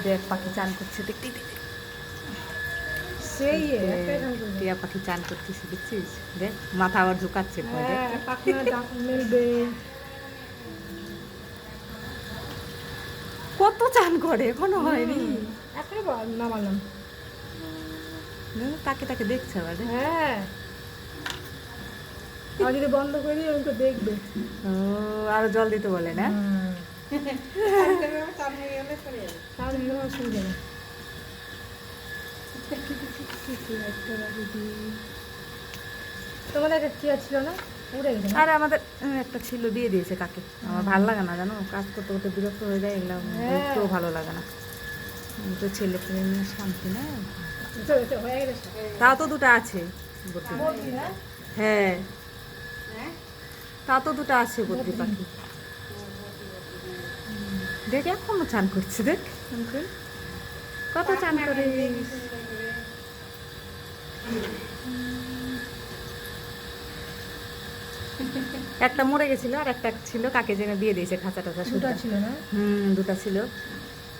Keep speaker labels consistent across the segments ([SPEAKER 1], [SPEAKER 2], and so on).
[SPEAKER 1] দেখ পাখি চান করছে দেখতে
[SPEAKER 2] সেই
[SPEAKER 1] টিয়া পাখি চান করতেছে দেখছিস দেখ মাথা আবার ঝুঁকাচ্ছে দেখ
[SPEAKER 2] পাখনা দাঁত মেলবে।
[SPEAKER 1] কত চান করে এখনো হয়নি
[SPEAKER 2] এখনো নামালাম।
[SPEAKER 1] তাকে তাকে দেখছে আবার
[SPEAKER 2] হ্যাঁ আর যদি বন্ধ করে দিই ওকে দেখবে।
[SPEAKER 1] ও আরো জল দিতে বলে না
[SPEAKER 2] অসুবিধা নেই। তোমাদের একটা টিয়া ছিল না উড়ে গেছে?
[SPEAKER 1] আর আমাদের একটা ছিল দিয়ে দিয়েছে কাকে। আমার ভালো লাগে না জানো কাজ করতে করতে বিরক্ত হয়ে যায় এগুলো একটু ভালো লাগে না। তো ছেলে পেলে নিয়ে শান্তি না। তাও তো দুটো আছে হ্যাঁ তা তো দুটো আছে বদ্রি পাখি দেখ এখনো চান করছে দেখ কত চান করে। একটা মরে গেছিল আর একটা ছিল কাকে যেন দিয়ে দিয়েছে খাঁচা টাচা
[SPEAKER 2] দুটো ছিল না?
[SPEAKER 1] দুটা ছিল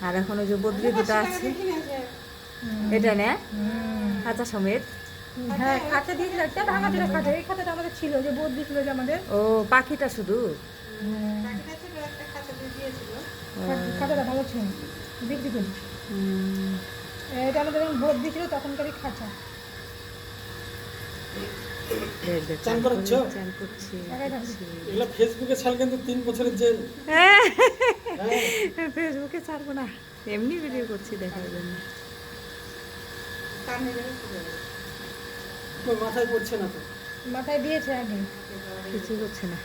[SPEAKER 1] আর এখন ওই যে বদ্রি দুটো আছে এটা না খাঁচা সমেত।
[SPEAKER 2] হ্যাঁ খাঁচা দিয়েছিল একটা ভাঙা ছিল খাঁচা এই খাঁচাটা আমাদের ছিল যে বদ্রি ছিল যে আমাদের।
[SPEAKER 1] ও পাখিটা শুধু
[SPEAKER 2] খাঁচাটা ভালো ছিল বিক্রি করি। এটা আমাদের যখন বদ্রি ছিল তখনকারই খাঁচা।
[SPEAKER 3] ফেসবুকে ছাড় কিন্তু 3 বছরের জেল।
[SPEAKER 1] ফেসবুকে ছাড়বো না এমনি ভিডিও করছি দেখার জন্য।
[SPEAKER 3] মাথায় পড়ছে না তো
[SPEAKER 2] মাথায় দিয়েছে আগে
[SPEAKER 1] কিছু হচ্ছে না।